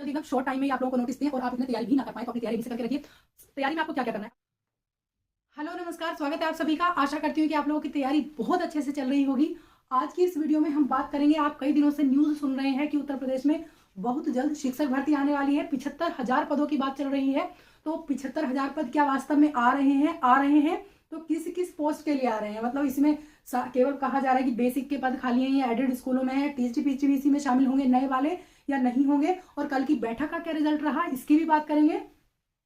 एकदम short time में आप लोगों को नोटिस दें और आप इतनी तैयारी भी ना कर पाए तो अपनी तैयारी भी से करके रखिए। तैयारी में आपको क्या क्या करना है। हेलो नमस्कार, स्वागत है आप सभी का। आशा करती हूँ कि आप लोगों की तैयारी बहुत अच्छे से चल रही होगी। आज की इस वीडियो में हम बात करेंगे, आप कई दिनों से न्यूज सुन रहे हैं कि उत्तर प्रदेश में बहुत जल्द शिक्षक भर्ती आने वाली है। 75,000 पदों की बात चल रही है। तो 75,000 पद क्या वास्तव में आ रहे हैं तो किस किस पोस्ट के लिए आ रहे हैं, मतलब इसमें केवल कहा जा रहा है कि बेसिक के पद खाली हैं या एडेड स्कूलों में है, टीजीटी पीजीटीसी में शामिल होंगे नए वाले या नहीं होंगे, और कल की बैठक का क्या रिजल्ट रहा इसकी भी बात करेंगे।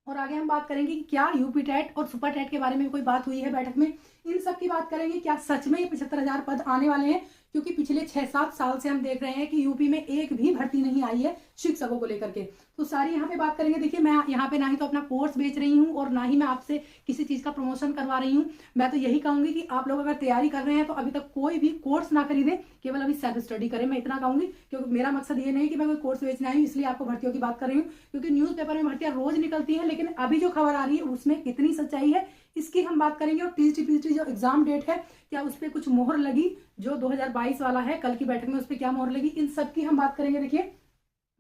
और आगे हम बात करेंगे कि क्या यूपी टेट और सुपर टेट के बारे में कोई बात हुई है बैठक में, इन सब की बात करेंगे। क्या सच में ये 75,000 पद आने वाले हैं, क्योंकि पिछले 6-7 साल से हम देख रहे हैं कि यूपी में एक भी भर्ती नहीं आई है शिक्षकों को लेकर के। तो सारी यहाँ पे बात करेंगे। देखिए, मैं यहाँ पे ना ही तो अपना कोर्स बेच रही हूँ और ना ही मैं आपसे किसी चीज का प्रमोशन करवा रही हूँ। मैं तो यही कहूंगी कि आप लोग अगर तैयारी कर रहे हैं तो अभी तक कोई भी कोर्स ना खरीदें, केवल अभी सेल्फ स्टडी करें। मैं इतना कहूंगी, क्योंकि मेरा मकसद ये नहीं कि मैं कोई कोर्स बेचने आई हूँ इसलिए आपको भर्तियों की बात कर रही हूँ, क्योंकि न्यूज पेपर में भर्तियां रोज निकलती हैं, लेकिन अभी जो खबर आ रही है उसमें कितनी सच्चाई है इसकी हम बात करेंगे। और टीजीटी पीजीटी जो एग्जाम डेट है, क्या उस पर कुछ मोहर लगी, जो 2022 वाला है, कल की बैठक में उस पर क्या मोहर लगी, इन सब की हम बात करेंगे। देखिए,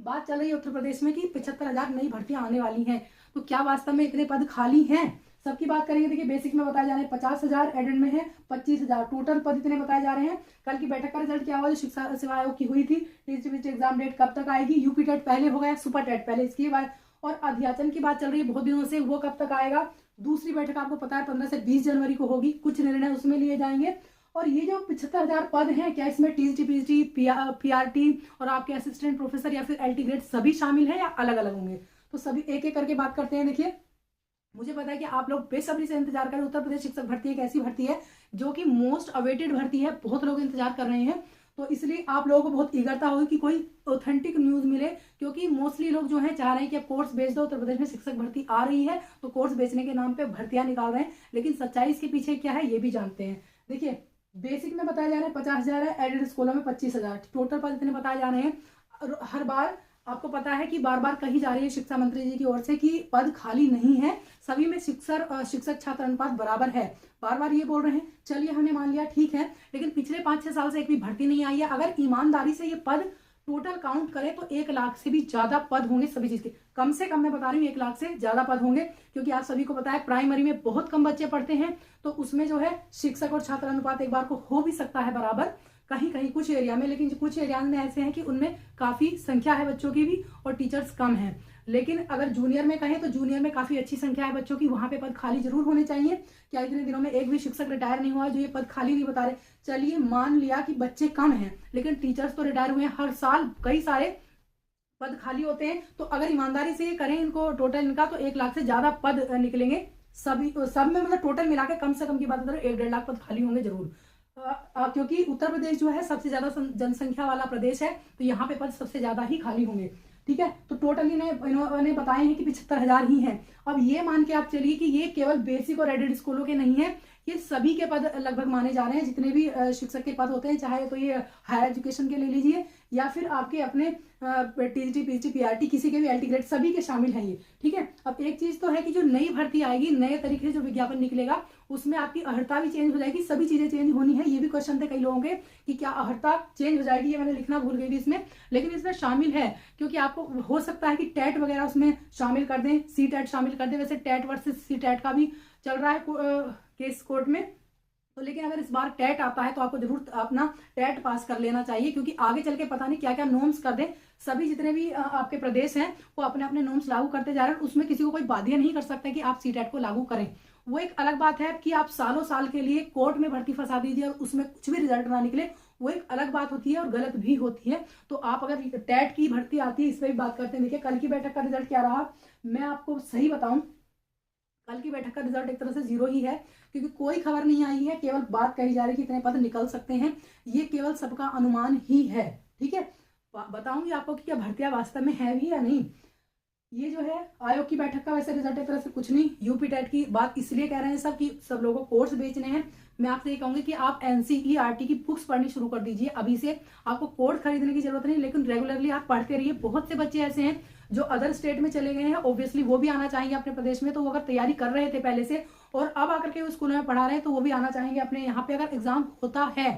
बात चल रही है उत्तर प्रदेश में कि 75,000 नई भर्तियां आने वाली हैं, तो क्या वास्तव में इतने पद खाली हैं, सबकी बात करेंगे। देखिए, बेसिक में बताए जा रहे हैं 50,000, एडेड में है 25,000, टोटल पद इतने बताए जा रहे हैं। कल की बैठक का रिजल्ट क्या हुआ, जो शिक्षा सेवा आयोग की हुई थी, टीजीटी एग्जाम डेट कब तक आएगी, यूपी टेट पहले हो गया, सुपर टेट पहले, इसकी बात। और अध्याचन की बात चल रही है बहुत दिनों से, वो कब तक आएगा। दूसरी बैठक आपको पता है 15 से 20 जनवरी को होगी, कुछ निर्णय उसमें लिए जाएंगे। और ये जो 75,000 पद हैं, क्या इसमें टीजीटी पीजीटी पीआरटी और आपके असिस्टेंट प्रोफेसर या फिर एलटी ग्रेड सभी शामिल है या अलग अलग होंगे, तो सभी एक एक करके बात करते हैं। देखिए, मुझे पता है कि आप लोग बेसब्री से इंतजार करें। उत्तर प्रदेश शिक्षक भर्ती एक ऐसी भर्ती है जो कि मोस्ट अवेटेड भर्ती है, बहुत लोग इंतजार कर रहे हैं, तो इसलिए आप लोगों को बहुत ईगरता होगी कि कोई ऑथेंटिक न्यूज मिले, क्योंकि मोस्टली लोग जो है चाह रहे हैं कि अब कोर्स बेच दो, उत्तर प्रदेश में शिक्षक भर्ती आ रही है तो कोर्स बेचने के नाम पे भर्तियां निकाल रहे हैं, लेकिन सच्चाई इसके पीछे क्या है ये भी जानते हैं। देखिए, बेसिक में बताया जा रहा है 50,000 है, एडेड स्कूलों में 25,000, टोटल पद इतने बताए जा रहे हैं। हर बार आपको पता है कि बार बार कही जा रही है शिक्षा मंत्री जी की ओर से कि पद खाली नहीं है, सभी में शिक्षक छात्र अनुपात बराबर है, बार बार ये बोल रहे हैं। चलिए, हमने मान लिया, ठीक है, लेकिन पिछले 5-6 साल से एक भी भर्ती नहीं आई है। अगर ईमानदारी से ये पद टोटल काउंट करें तो 1 लाख से भी ज्यादा पद होंगे सभी चीज के, कम से कम मैं बता रही हूँ 1 लाख से ज्यादा पद होंगे, क्योंकि आप सभी को पता है प्राइमरी में बहुत कम बच्चे पढ़ते हैं, तो उसमें जो है शिक्षक और छात्र अनुपात एक बार को हो भी सकता है बराबर, कहीं कहीं कुछ एरिया में, लेकिन कुछ एरिया में ऐसे हैं कि उनमें काफी संख्या है बच्चों की भी और टीचर्स कम हैं। लेकिन अगर जूनियर में कहें तो जूनियर में काफी अच्छी संख्या है बच्चों की, वहां पे पद खाली जरूर होने चाहिए। क्या इतने दिनों में एक भी शिक्षक रिटायर नहीं हुआ है जो ये पद खाली नहीं बता रहे। चलिए, मान लिया कि बच्चे कम हैं, लेकिन टीचर्स तो रिटायर हुए हैं, हर साल कई सारे पद खाली होते हैं। तो अगर ईमानदारी से करें इनको टोटल इनका, तो 1 लाख से ज्यादा पद निकलेंगे सभी सब में, मतलब टोटल मिला के कम से कम की बात करें 1-1.5 लाख पद खाली होंगे जरूर, क्योंकि उत्तर प्रदेश जो है सबसे ज्यादा जनसंख्या वाला प्रदेश है, तो यहाँ पे पद सबसे ज्यादा ही खाली होंगे। ठीक है, तो टोटल इन्होंने बताए हैं कि 75,000 ही हैं। अब ये मान के आप चलिए कि ये केवल बेसिक और एडेड स्कूलों के नहीं है, ये सभी के पद लगभग माने जा रहे हैं, जितने भी शिक्षक के पद होते हैं, चाहे तो ये हायर एजुकेशन के ले लीजिए या फिर आपके अपने टीजीटी पीजीटी पीआरटी किसी के भी एलटी ग्रेड, सभी के शामिल हैं ये। ठीक है, अब एक चीज तो है कि जो नई भर्ती आएगी, नए तरीके से जो विज्ञापन निकलेगा, उसमें आपकी अर्हता भी चेंज हो जाएगी, सभी चीजें चेंज होनी है। ये भी क्वेश्चन थे कई लोगों के कि क्या अर्हता चेंज हो जाएगी, ये मैंने लिखना भूल गई थी इसमें, लेकिन इसमें शामिल है, क्योंकि आपको हो सकता है कि टेट वगैरह उसमें शामिल कर दें, सी टेट शामिल कर दें। वैसे टेट वर्सेस सी टेट का भी चल रहा है केस कोर्ट में, तो लेकिन अगर इस बार टेट आता है तो आपको जरूर अपना टेट पास कर लेना चाहिए, क्योंकि आगे चल के पता नहीं क्या क्या नॉर्म्स कर दें। सभी जितने भी आपके प्रदेश हैं वो अपने अपने नॉर्म्स लागू करते जा रहे हैं, उसमें किसी को कोई बाध्य नहीं कर सकता कि आप सीटेट को लागू करें। वो एक अलग बात है कि आप सालों साल के लिए कोर्ट में भर्ती फंसा दीजिए और उसमें कुछ भी रिजल्ट ना निकले, वो एक अलग बात होती है और गलत भी होती है। तो आप अगर टेट की भर्ती आती है, इस पर भी बात करते हैं। देखिए, कल की बैठक का रिजल्ट क्या रहा, मैं आपको सही बताऊं, कल की बैठक का रिजल्ट एक तरह से 0 ही है, क्योंकि कोई खबर नहीं आई है, केवल बात कही जा रही है कि इतने पद निकल सकते हैं, ये केवल सबका अनुमान ही है। ठीक है, बताऊंगी आपको कि क्या भर्तियां वास्तव में है भी या नहीं। ये जो है आयोग की बैठक का वैसे रिजल्ट एक तरह से कुछ नहीं, यूपी टेट की बात इसलिए कह रहे हैं सब कि सब लोगों को कोर्स बेचने हैं। मैं आपसे ये कहूंगी कि आप एनसीईआरटी की बुक्स पढ़नी शुरू कर दीजिए अभी से, आपको कोर्स खरीदने की जरूरत नहीं, लेकिन रेगुलरली आप पढ़ते रहिए। बहुत से बच्चे ऐसे हैं जो अदर स्टेट में चले गए हैं, ऑब्वियसली वो भी आना चाहेंगे अपने प्रदेश में, तो वो अगर तैयारी कर रहे थे पहले से और अब आकर के वो स्कूलों में पढ़ा रहे हैं, तो वो भी आना चाहेंगे अपने यहाँ पे। अगर एग्जाम होता है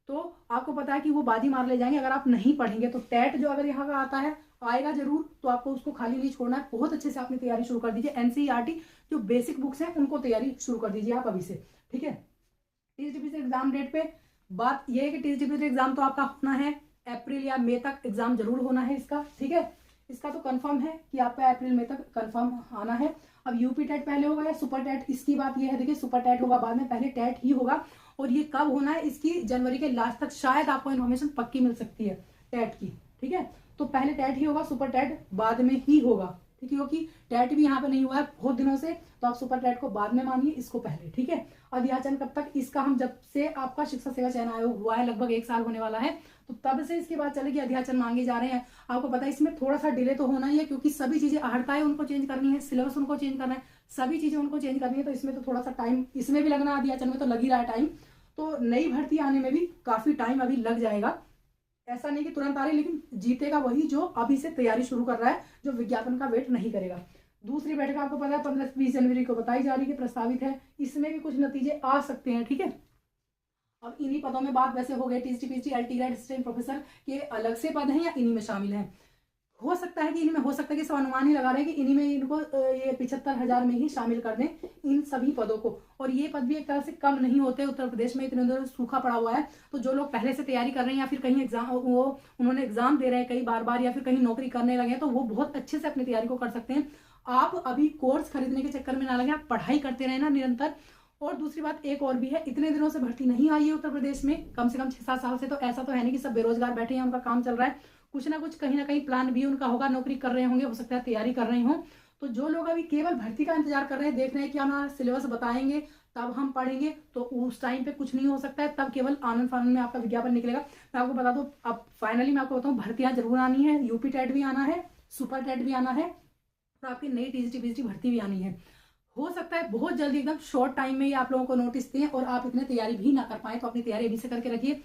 तो आपको पता है कि वो बाजी मार ले जाएंगे अगर आप नहीं पढ़ेंगे। तो टेट जो अगर यहाँ का आता है आएगा जरूर, तो आपको उसको खाली नहीं छोड़ना है। बहुत अच्छे से आपने तैयारी शुरू कर दीजिए। एनसीईआरटी जो बेसिक बुक्स हैं उनको तैयारी शुरू कर दीजिए आप अभी से, ठीक है। टीजीपीसी एग्जाम डेट पे बात यह है कि टीजीपीसी एग्जाम तो आपका होना है अप्रैल या मई तक, एग्जाम जरूर होना है इसका, ठीक है। इसका तो कंफर्म है कि आपका अप्रैल मई तक कंफर्म आना है। अब यूपी टेट पहले होगा या सुपर टेट, इसकी बात यह है, देखिए सुपर टेट होगा बाद में, पहले टेट ही होगा। और ये कब होना है इसकी जनवरी के लास्ट तक शायद आपको इन्फॉर्मेशन पक्की मिल सकती है टेट की, ठीक है। तो पहले टेट ही होगा, सुपर टेट बाद में ही होगा, ठीक है, क्योंकि टेट भी यहाँ पे नहीं हुआ है बहुत दिनों से, तो आप सुपर टेट को बाद में मानिए, इसको पहले, ठीक है। अध्याचन कब तक, इसका हम जब से आपका शिक्षा सेवा चयन आयोग हुआ है लगभग 1 साल होने वाला है, तो तब से इसके बाद चलेगी अध्याचन मांगे जा रहे हैं। आपको पता है इसमें थोड़ा सा डिले तो होना ही है, क्योंकि सभी चीजें आहड़ताएं उनको चेंज करनी है, सिलेबस उनको चेंज करना है, सभी चीजें उनको चेंज करनी है, तो इसमें तो थोड़ा सा टाइम इसमें भी लगना, अध्याचन में तो लग ही रहा है टाइम। तो नई भर्ती आने में भी काफी टाइम अभी लग जाएगा, ऐसा नहीं कि तुरंत आ रही, लेकिन जीतेगा वही जो अभी से तैयारी शुरू कर रहा है, जो विज्ञापन का वेट नहीं करेगा। दूसरी बैठक आपको पता है 15-20 जनवरी को बताई जा रही है, प्रस्तावित है, इसमें भी कुछ नतीजे आ सकते हैं, ठीक है। अब इन्हीं पदों में बात वैसे हो गई, TGT LT grade assistant professor के अलग से पद हैं या इन्हीं में शामिल हैं। हो सकता है कि इन्हीं में, हो सकता है कि सब अनुमान ही लगा रहे हैं कि इन्हीं में इनको ये 75,000 में ही शामिल कर दें इन सभी पदों को। और ये पद भी एक तरह से कम नहीं होते, उत्तर प्रदेश में इतने दिनों सूखा पड़ा हुआ है, तो जो लोग पहले से तैयारी कर रहे हैं या फिर कहीं एग्जाम उन्होंने एग्जाम दे रहे हैं कई बार या फिर कहीं नौकरी करने लगे हैं, तो वो बहुत अच्छे से अपनी तैयारी को कर सकते हैं। आप अभी कोर्स खरीदने के चक्कर में ना लगे, आप पढ़ाई करते रहे ना निरंतर। और दूसरी बात एक और भी है, इतने दिनों से भर्ती नहीं आई है उत्तर प्रदेश में, कम से कम 6-7 साल से, तो ऐसा तो है नहीं कि सब बेरोजगार बैठे हैं, उनका काम चल रहा है, कुछ ना कुछ कहीं ना कहीं प्लान भी उनका होगा, नौकरी कर रहे होंगे, हो सकता है तैयारी कर रहे हो। तो जो लोग अभी केवल भर्ती का इंतजार कर रहे हैं, देख रहे हैं कि हमारा सिलेबस बताएंगे तब हम पढ़ेंगे, तो उस टाइम पे कुछ नहीं हो सकता है, तब केवल आनंद फानंद में आपका विज्ञापन निकलेगा। मैं आपको बता दूं, अब फाइनली मैं आपको बताऊं, भर्तियां जरूर आनी है, यूपी टेट भी आना है, सुपर टेट भी आना है, और आपकी नई टीजीटी भर्ती भी आनी है। हो सकता है बहुत जल्दी एकदम शॉर्ट टाइम में ही आप लोगों को नोटिस दें और आप इतने तैयारी भी ना कर पाए, तो अपनी तैयारी अभी से करके रखिए।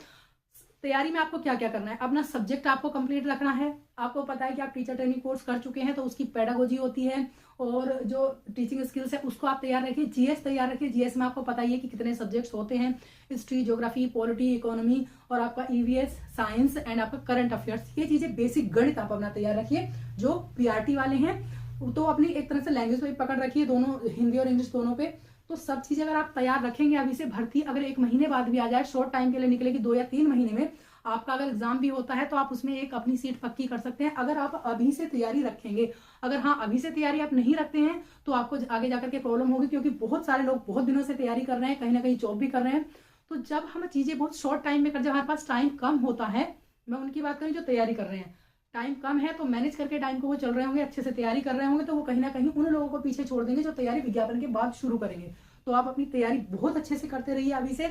तैयारी में आपको क्या क्या करना है, अपना सब्जेक्ट आपको कंप्लीट रखना है। आपको पता है कि आप टीचर ट्रेनिंग कोर्स कर चुके हैं, तो उसकी पेडागोजी होती है और जो टीचिंग स्किल्स है उसको आप तैयार रखिए। जीएस तैयार रखिए, जीएस में आपको पता ही है कि कितने सब्जेक्ट्स होते हैं, हिस्ट्री, ज्योग्राफी, पॉलिटी, इकोनॉमी, और आपका ईवीएस, साइंस एंड आपका करंट अफेयर्स, ये चीजें बेसिक गणित आप अपना तैयार रखिए। जो पीआरटी वाले हैं तो अपनी एक तरह से लैंग्वेज पे पकड़ रखिए, दोनों हिंदी और इंग्लिश दोनों पे। तो सब चीजें अगर आप तैयार रखेंगे अभी से, भर्ती अगर 1 महीने बाद भी आ जाए, शॉर्ट टाइम के लिए निकलेगी, 2 या 3 महीने में आपका अगर एग्जाम भी होता है, तो आप उसमें एक अपनी सीट पक्की कर सकते हैं, अगर आप अभी से तैयारी रखेंगे। अगर हाँ अभी से तैयारी आप नहीं रखते हैं, तो आपको आगे जाकर के प्रॉब्लम होगी, क्योंकि बहुत सारे लोग बहुत दिनों से तैयारी कर रहे हैं, कहीं ना कहीं जॉब भी कर रहे हैं। तो जब हम चीजें बहुत शॉर्ट टाइम में कर, जब हमारे पास टाइम कम होता है, मैं उनकी बात करूँ जो तैयारी कर रहे हैं, टाइम कम है तो मैनेज करके टाइम को वो चल रहे होंगे, अच्छे से तैयारी कर रहे होंगे, तो वो कहीं ना कहीं उन लोगों को पीछे छोड़ देंगे जो तैयारी विज्ञापन के बाद शुरू करेंगे। तो आप अपनी तैयारी बहुत अच्छे से करते रहिए अभी से,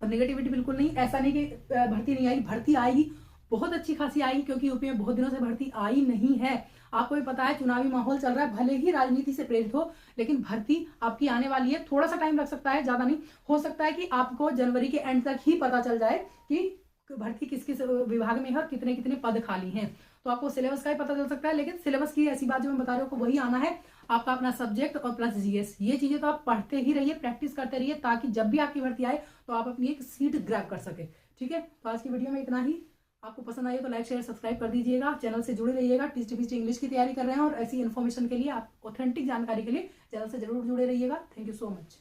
और नेगेटिविटी बिल्कुल नहीं, ऐसा नहीं कि भर्ती नहीं आएगी, भर्ती आएगी, बहुत अच्छी खासी आएगी, क्योंकि यूपी में बहुत दिनों से भर्ती आई नहीं है। आपको भी पता है चुनावी माहौल चल रहा है, भले ही राजनीति से प्रेरित हो, लेकिन भर्ती आपकी आने वाली है। थोड़ा सा टाइम लग सकता है, ज्यादा नहीं, हो सकता है कि आपको जनवरी के एंड तक ही पता चल जाए कि भर्ती किस किस विभाग में है और कितने कितने पद खाली हैं। तो आपको सिलेबस का ही पता चल सकता है, लेकिन सिलेबस की ऐसी बात जो मैं बता रही हूँ वही आना है, आपका अपना सब्जेक्ट और प्लस जीएस, ये चीजें तो आप पढ़ते ही रहिए, प्रैक्टिस करते रहिए, ताकि जब भी आपकी भर्ती आए तो आप अपनी एक सीट ग्रैब कर सके, ठीक है। तो आज की वीडियो में इतना ही, आपको पसंद आई तो लाइक शेयर सब्सक्राइब कर दीजिएगा, चैनल से जुड़े रहिएगा। टीजीटी इंग्लिश की तैयारी कर रहे हैं और ऐसी इन्फॉर्मेशन के लिए, आप ऑथेंटिक जानकारी के लिए चैनल से जरूर जुड़े रहिएगा। Thank you so much.